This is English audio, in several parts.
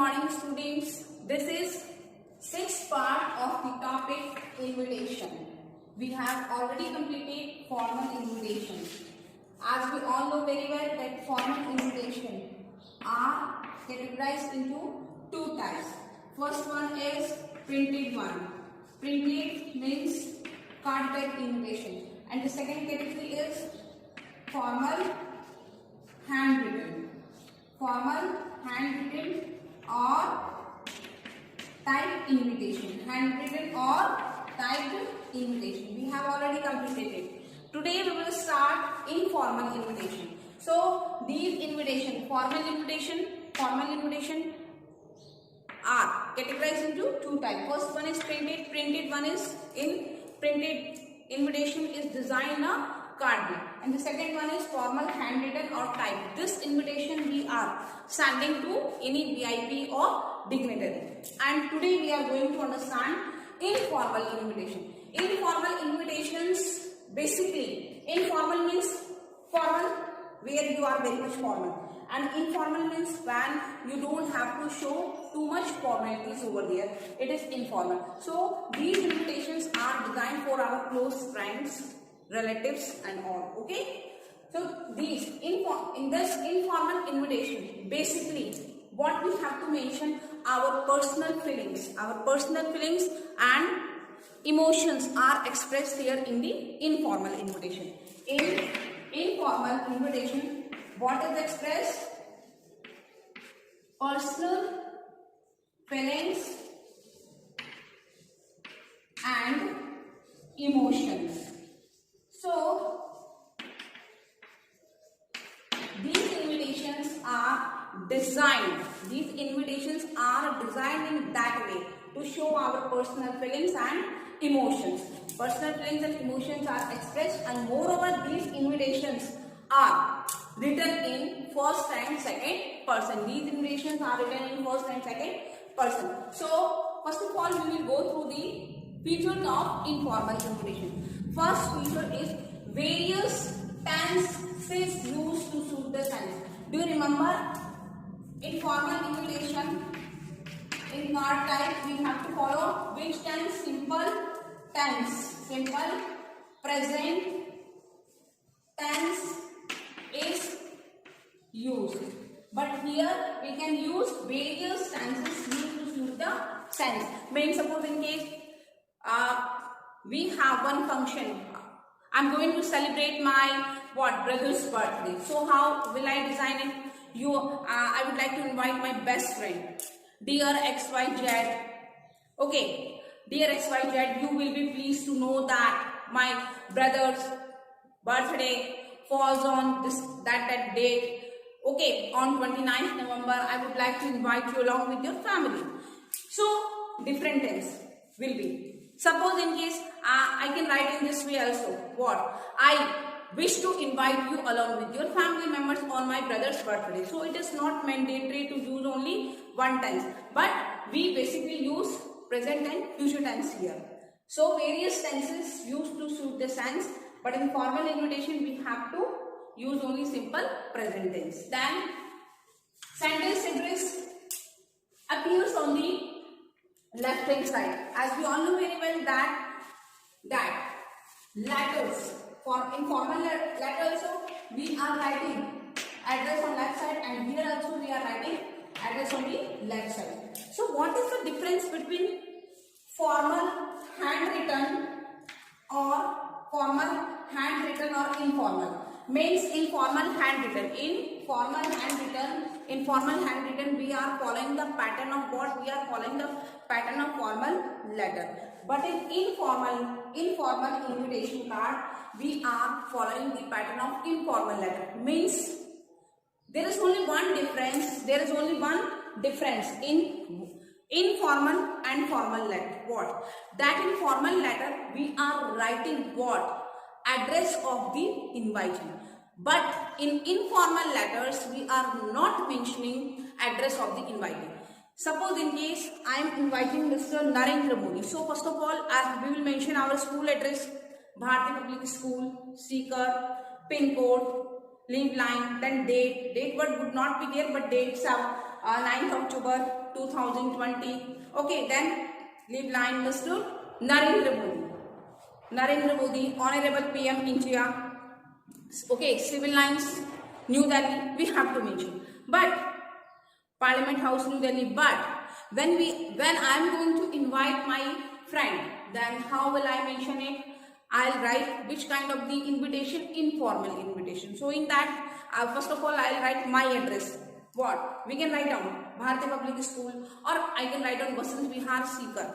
morning students. This is sixth part of the topic invitation. We have already completed formal invitation. As we all know very well that formal invitation are categorized into two types. First one is printed one. Printed means card type invitation. And the second category is formal handwritten. Formal handwritten or typed invitation. Handwritten or typed invitation. We have already completed it. Today we will start informal invitation. So these invitation, formal invitation are categorized into two types. First one is printed. Printed one is in printed invitation is designed a card, and the second one is formal handwritten or typed. This invitation we are sending to any VIP or dignitary. And today we are going to understand informal invitation. Informal invitations, basically informal means formal where you are very much formal, and informal means when you don't have to show too much formalities over there. It is informal. So these invitations are designed for our close friends, relatives and all. Okay, so these in this informal invitation, basically what we have to mention, our personal feelings and emotions are expressed here in the informal invitation. In informal invitation, what is expressed? Personal feelings and emotions. So these invitations are designed. These invitations are designed in that way to show our personal feelings and emotions. Personal feelings and emotions are expressed, and moreover these invitations are written in first and second person. These invitations are written in first and second person. So first of all we will go through the features of informal invitation. First feature is various tenses used to suit the sense. Do you remember in formal invitation in card type we have to follow which tense? Simple present tense is used, but here we can use various tenses used to suit the sense. Means suppose in case we have one function, I'm going to celebrate my brother's birthday. So how will I design it? I would like to invite my best friend, dear XYZ. Okay, dear XYZ, you will be pleased to know that my brother's birthday falls on that date. Okay, on 29th November, I would like to invite you along with your family. So different tense will be. Suppose in case I can write in this way also. I wish to invite you along with your family members on my brother's birthday. So it is not mandatory to use only one tense, but we basically use present and future tense here. So various tenses used to suit the sense, but in formal invitation we have to use only simple present tense. Then sentence address appears on the left hand side. As we all know very well that letters, for informal letter also we are writing address on left side, and here also we are writing address on the left side. So what is the difference between formal handwritten or informal? Means informal handwritten. In formal handwritten we are following the pattern of what? We are following the pattern of formal letter. But in informal invitation card we are following the pattern of informal letter. Means there is only one difference. In informal and formal letter. What? That in formal letter we are writing what? Address of the invitee. But in informal letters we are not mentioning address of the invitee. Suppose in case I am inviting Mr. Narendra Modi. So first of all we will mention our school address, Bharati Public School, Sikar, pin code, leave line, then date. Date would not be there, but dates are 9th October 2020. Okay, then leave line Mr. Narendra Modi. Narendra Modi, Honorable PM India. Okay, civil lines, New Delhi, we have to mention. But Parliament House, New Delhi. But when I am going to invite my friend, then how will I mention it? I'll write which kind of the invitation, informal invitation. So in that, first of all, I'll write my address. What? We can write down Bharati Public School, or I can write down Vasant Vihar, Sikar.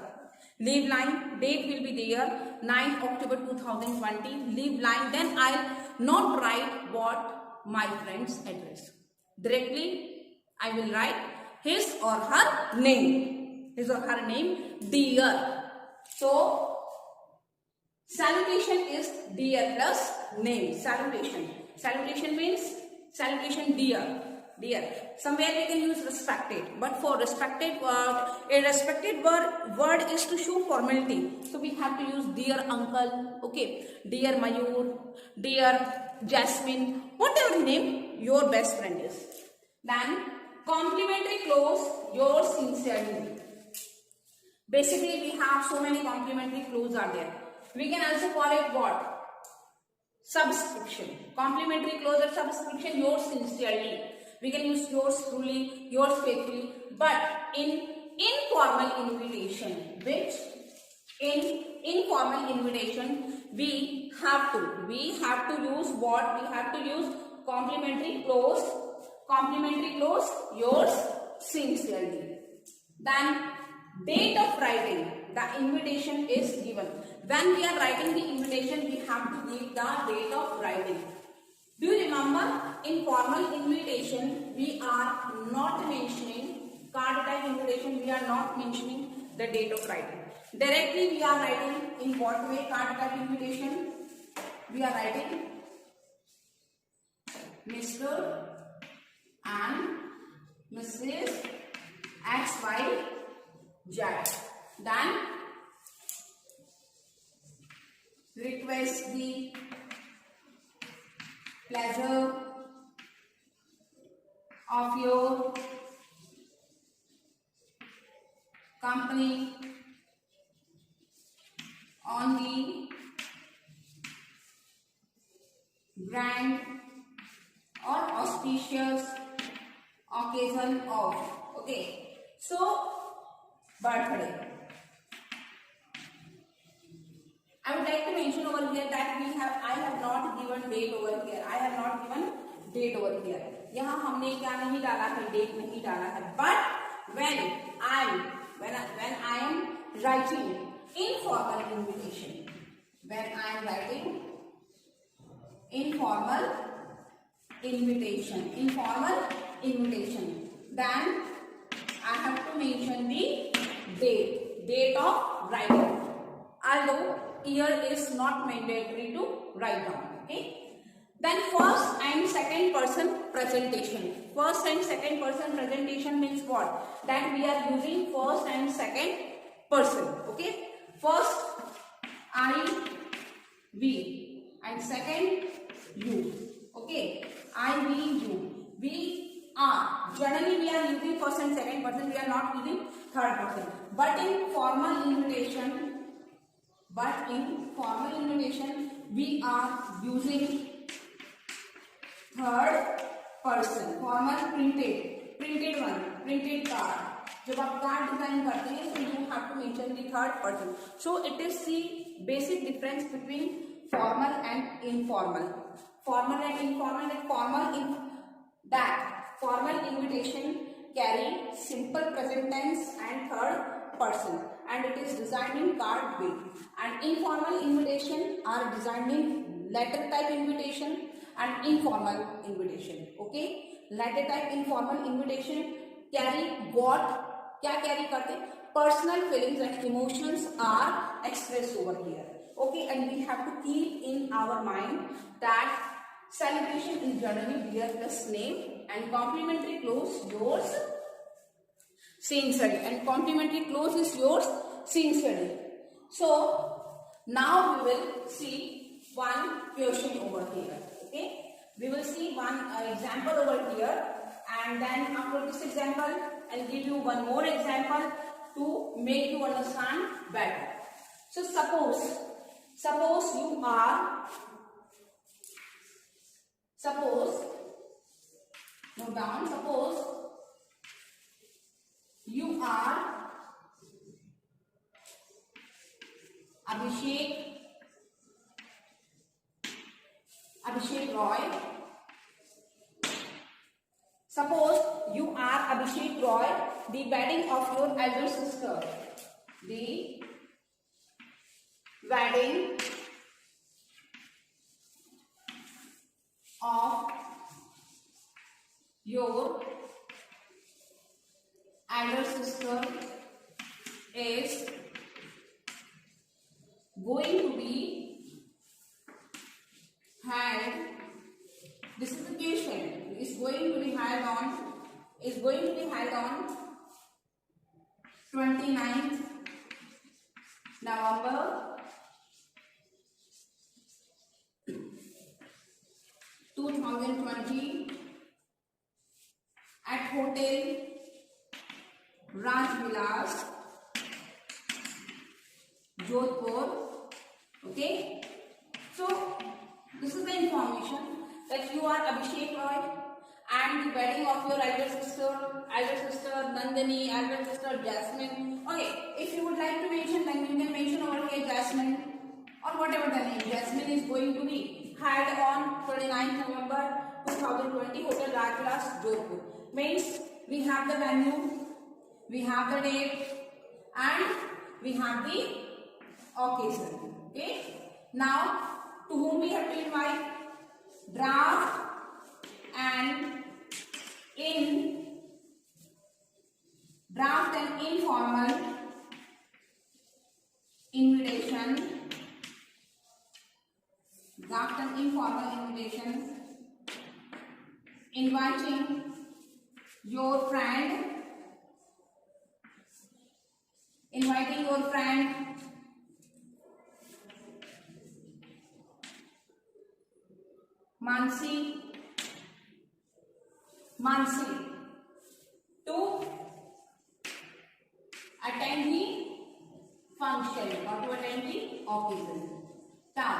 Leave line, date will be there, 9th October 2020. Leave line, then I'll not write what my friend's address. Directly, I will write his or her name. His or her name, dear. So, salutation is dear plus name. Salutation. Salutation means salutation dear. Dear. Somewhere we can use respected. But for respected word, a respected word is to show formality. So we have to use dear uncle. Okay. Dear Mayur. Dear Jasmine. Whatever name your best friend is. Then complimentary clause, yours sincerely. Basically, we have so many complimentary clause are there. We can also call it what? Subscription. Complimentary clause or subscription, yours sincerely. We can use yours truly, yours faithfully. But in informal invitation, which in informal invitation, we have to use what? We have to use complimentary clause. Complimentary clause, yours sincerely. Then date of writing, the invitation is given. When we are writing the invitation, we have to give the date of writing. Do you remember, in formal invitation, we are not mentioning, card type invitation, we are not mentioning the date of writing. Directly we are writing in what way? Card type invitation, we are writing Mr. and Mrs. XYZ. Then request the pleasure of your company on the grand or auspicious occasion of, okay, so birthday. I would like to mention over here that I have not given date over here. I have not given date over here. यहाँ हमने क्या नहीं डाला है? Date नहीं डाला है. But when I am writing informal invitation, when I am writing informal invitation, then I have to mention the date of writing. Although here is not mandatory to write down. Okay. Then first and second person presentation. First and second person presentation means what? That we are using first and second person. Okay. First I, we, and second you. Okay. I, we, you. We are. Generally we are using first and second person. We are not using third person. But in formal invitation, we are using third person. Formal printed card. जब आप card design करते हैं तो you have to mention the third person. So it is the basic difference between formal and informal. Formal and informal. Formal invitation carry simple present tense and third person, and it is designed in card way. And informal invitation are designed in letter type invitation and informal invitation. Okay, letter type informal invitation carry what? क्या carry करते? Personal feelings and emotions are expressed over here. Okay, and we have to keep in our mind that celebration is generally dear plus name, and complimentary clause yours sincerely, and complimentary clause is yours sincerely. So now we will see one question over here. Okay, we will see one example over here, and then after this example and give you one more example to make you understand better. So suppose you are, note down, suppose you are Abhishek Roy. Suppose you are Abhishek Roy, the wedding of your elder sister. The wedding of your elder sister is going to be held. This is the question. Is going to be held on 29th November 2020 at Hotel Rajvilas, Jodhpur. Okay, so this is the information that you are Abhishek Roy and the wedding of your elder sister Nandini, elder sister Jasmine. Okay, if you would like to mention, then you can mention over here Jasmine or whatever the name. Jasmine is going to be held on 29th November 2020, Hotel Rajvilas, Jodhpur. Means we have the venue, we have the date, and we have the occasion. Okay. Now, to whom we have to invite? Draft and informal invitation. Draft and informal invitation. Inviting your friend. Mansi to attend the function or to attend the occasion. Now,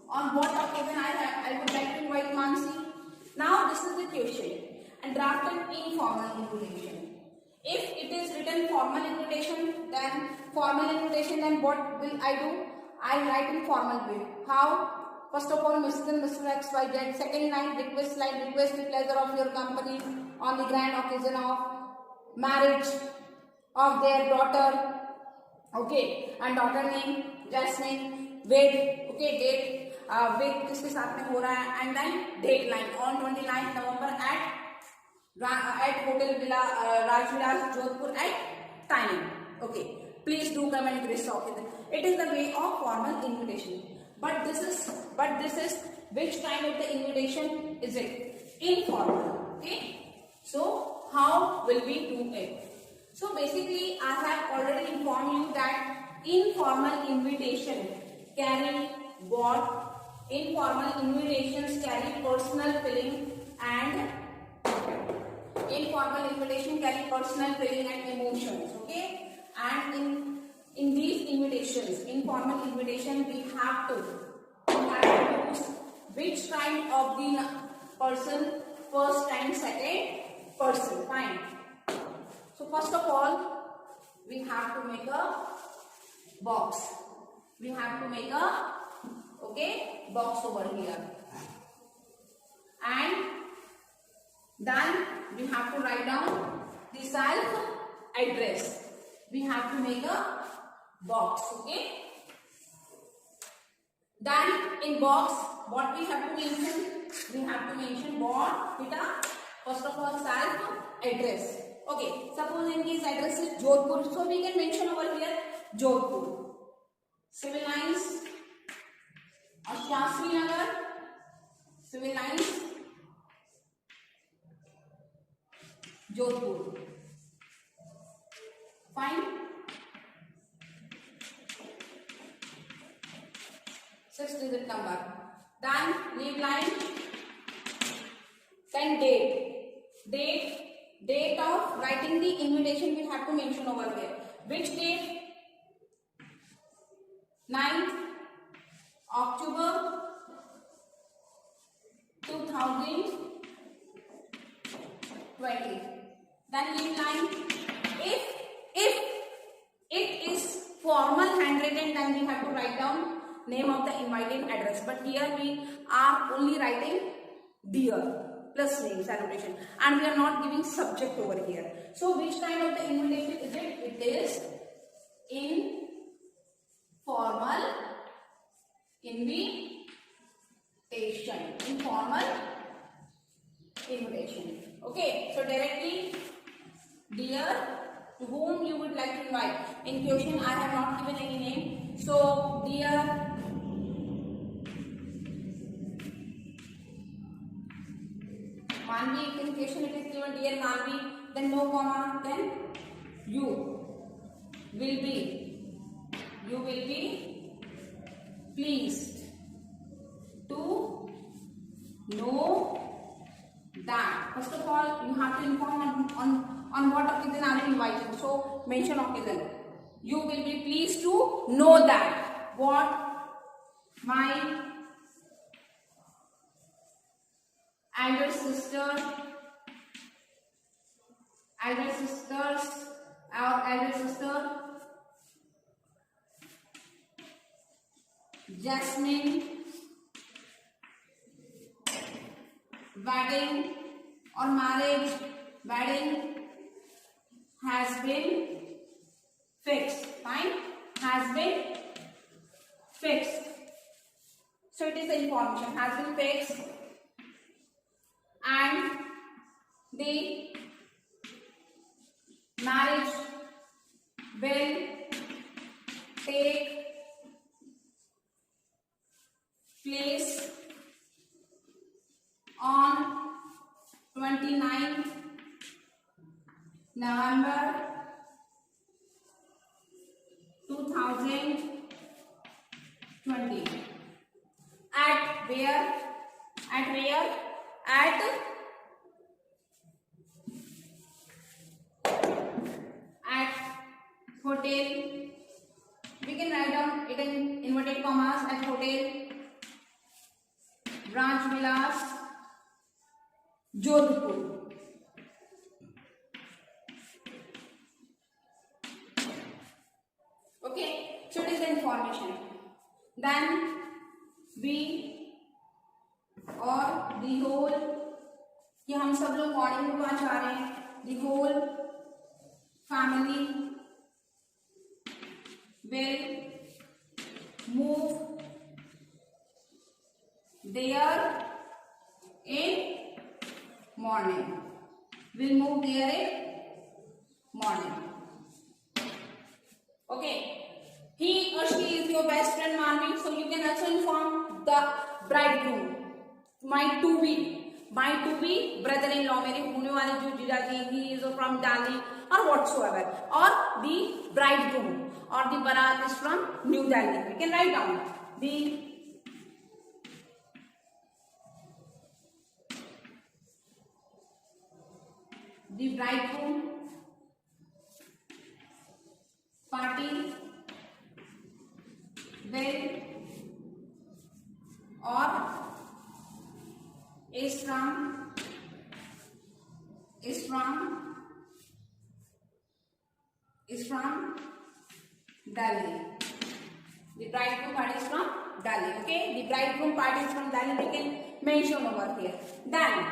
on what occasion I would like to invite Mansi? Now this is the question. And draft an informal invitation. If it is written formal invitation, then what will I do? I write in formal way. How? First of all, Mr. and Mr. XYZ. Second line, request the pleasure of your company on the grand occasion of marriage of their daughter. Okay, and daughter name Jasmine. With okay date with किसके साथ में हो रहा है, and then date line on 29th November at Hotel Rajvilas, Jodhpur at time. Okay, please do come and grace occasion. It is the way of formal invitation. But this is which kind of the invitation is it? Informal. Okay. So how will we do it? So basically, I have already informed you that informal invitation carry what? Informal invitations carry personal feeling and emotions. Okay. And in these invitations, informal invitation, we have to use which kind of the person? First and second person. Fine. So first of all, we have to make a box. Box over here. And then we have to write down the self address. We have to make a box. Okay. Then in box, what we have to mention? We have to mention what? First of all, self address. Okay. Suppose in this address is Jodhpur, so we can mention over here Jodhpur. Civil lines or Shastri Nagar. Civil lines Jodhpur. Fine. 6-digit number. Then leave line. Then date. date of writing the invitation we have to mention over here. Which date? 9th October 2020. Then leave line. If it is formal handwritten, then we have to write down name of the invited address. But here we are only writing dear plus name salutation, and we are not giving subject over here. So which kind of the invitation is it? It is informal invitation. Informal invitation. Okay, so directly, dear, to whom you would like to invite. In question I have not given any name, so dear Manvi. In question it is given dear Manvi, then no comma, then you will be pleased to know that. First of all, you have to inform on what occasion are you inviting. So mention occasion. You will be pleased to know that what my elder sisters our elder sister Jasmine wedding or marriage wedding has been fixed. Fine, has been fixed. So it is the information has been fixed, and the marriage will take place on 29th November 2020. At where? At where? At hotel. We can write down it in inverted commas. At hotel Branch Vilas, Jodhpur. Okay, so it is the information. Then we और the whole, कि हम सब लोग morning में वहाँ जा रहे हैं. The whole family will move there in morning. Will move there in morning. Okay. He or she is your best friend, Manvi. So you can also inform the bridegroom. My to be brother-in-law, मेरे होने वाले जो जीजाजी, he is from Delhi or whatsoever, or the bridegroom or the barat is from New Delhi. We can write down the bridegroom party will or is from Delhi. The bridegroom party is from Delhi. Okay, the bridegroom party is from Delhi. We can mention over here. Then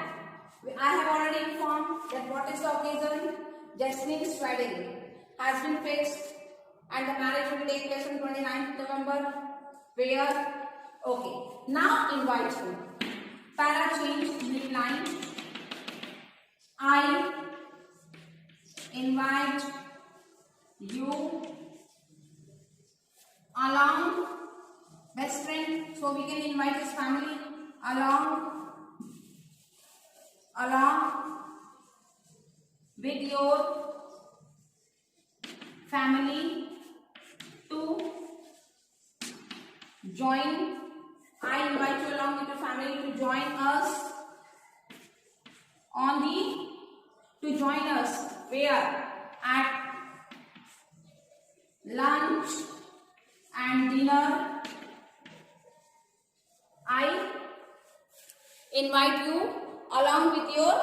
I have already informed that what is the occasion. Jasmine's wedding has been fixed, and the marriage will take place on 29th November. Where? Okay. Now invite him. Para change the line. I invite you along, best friend. So we can invite his family along with your family to join. I invite you along with your family to join us on the to join us where at lunch and dinner. I invite you along with your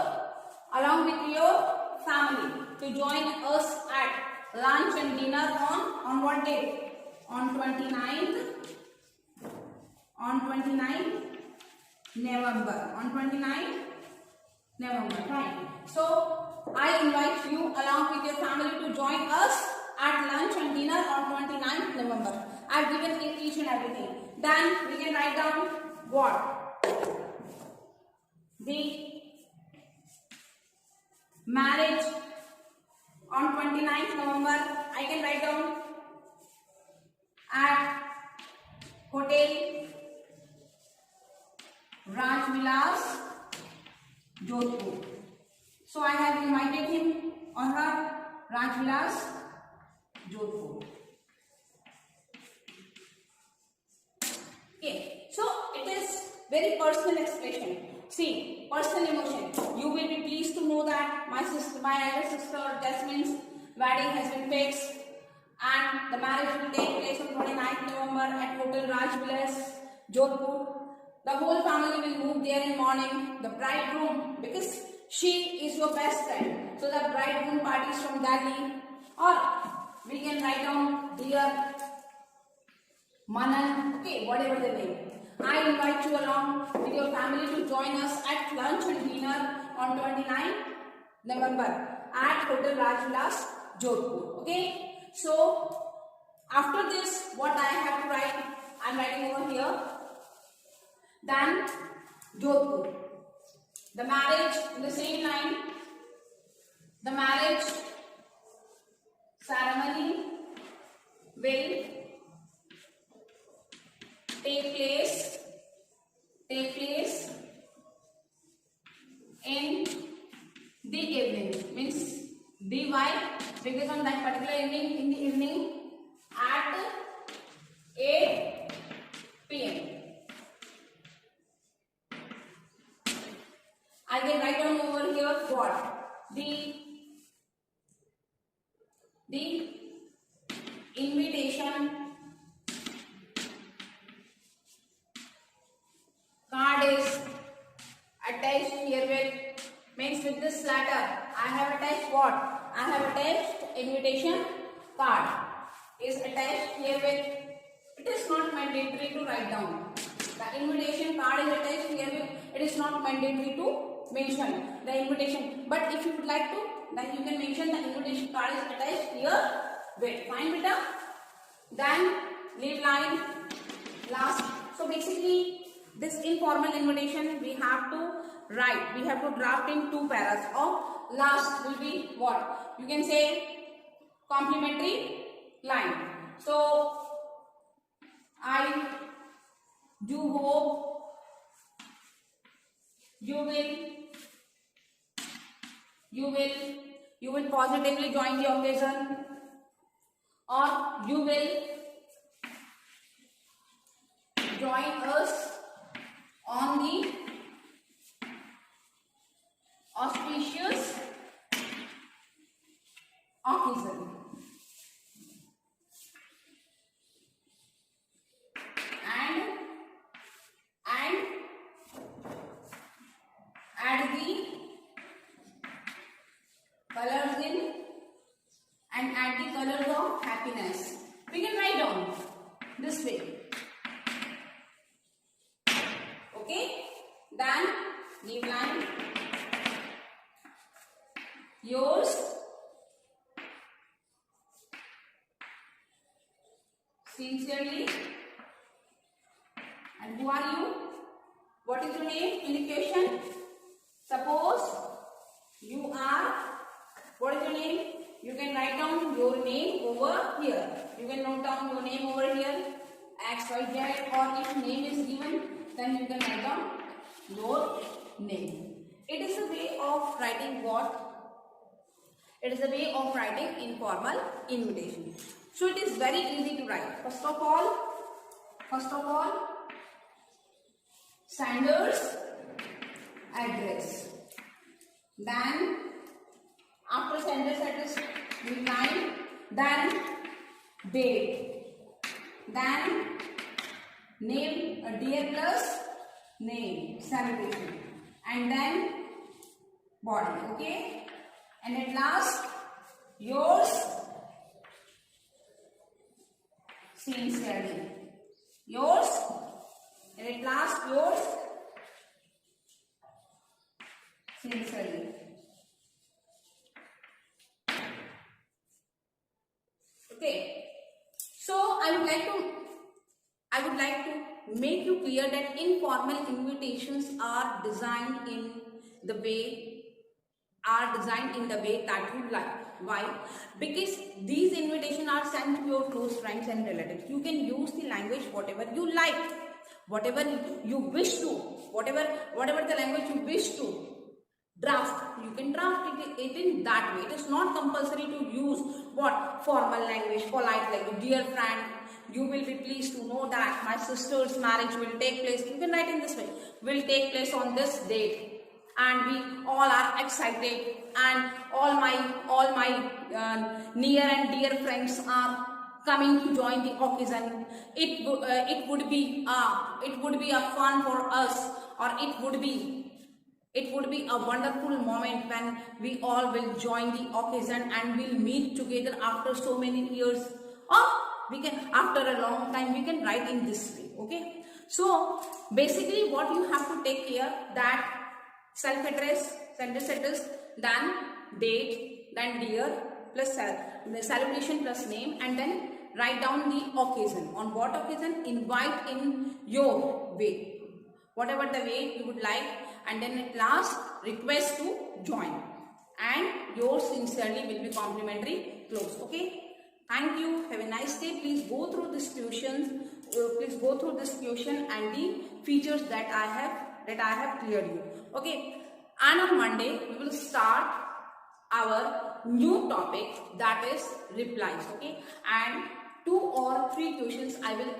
family to join us at lunch and dinner on what day? On 29th November. On 29th November, right? So I invite you along with your family to join us at lunch and dinner on 29th November. I've given in each and everything. Then we can write down what? The marriage on 29th November. I can write down at Hotel Rajvilas, Jodhpur. So I have invited him or her Rajvilas, Jodhpur. Okay, so it is very personal expression. See, personal emotion. You will be pleased to know that my elder sister Jasmine's wedding has been fixed, and the marriage will take place on 29th November at Hotel Rajvilas, Jodhpur. The whole family will move there in morning. The bridegroom, because she is your best friend, so the bridegroom party is from Delhi. Or we can write down dear Manan, okay, whatever the name. I invite you along with your family to join us at lunch and dinner on 29th November at Hotel Rajvilas, Jodhpur. Okay, so after this, what I have to write, I am writing over here. Then Jodhpur. The marriage in the same line. The marriage ceremony will take place in the evening. Means the why? Because on that particular evening, in the evening at 8 p.m. I can write down over here what? The invitation card is attached here with, means with this letter I have attached what? I have attached invitation card is attached here with. It is not mandatory to write down. The invitation card is attached here with. It is not mandatory to mention the invitation, but if you would like to, then you can mention the invitation card is attached here with. Fine, beta. Then leave line last. So basically this informal invitation we have to write, we have to draft in 2 paras. Of last will be what? You can say complimentary line. So I do hope you will positively join the occasion, or you will join us on the auspicious occasion. And add the colors in and add the colors of happiness. We can write down this way. Okay, then leave line. Yours sincerely. And who are you? What is your name in the question? Suppose you are, what is your name? You can write down your name over here. You can note down your name over here, X, Y, Z, or if name is given, then you can write down your name. It is a way of writing what? It is a way of writing informal invitation. So it is very easy to write. First of all, sender's address. Then After sender status, we time, then date, then name, dear plus name, salutation, and then body. Okay, and at last yours sincerely, yours, and at last yours sincerely. Okay, so I would like to make you clear that informal invitations are designed in the way that you like. Why? Because these invitations are sent to your close friends and relatives. You can use the language whatever you like, whatever you wish to, whatever the language you wish to draft, you can draft it in that way. It is not compulsory to use what formal language, polite language. Dear friend, you will be pleased to know that my sister's marriage will take place. You can write in this way, will take place on this date, and we all are excited, and all my near and dear friends are coming to join the occasion. It would be a fun for us, or it would be a wonderful moment when we all will join the occasion and we'll meet together after so many years, or we can, after a long time, we can write in this way. Okay, so basically what you have to take care, that self address, sender status, then date, then dear plus salutation plus name, and then write down the occasion. On what occasion? Invite in your way, whatever the way you would like, and then at last request to join, and yours sincerely will be complimentary close. Okay, thank you, have a nice day. Please go through this tuition, and the features that I have cleared you. Okay, and on Monday we will start our new topic, that is replies. Okay, and 2 or 3 questions I will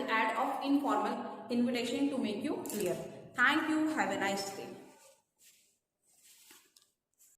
add of informal invitation to make you clear. Thank you. Have a nice day.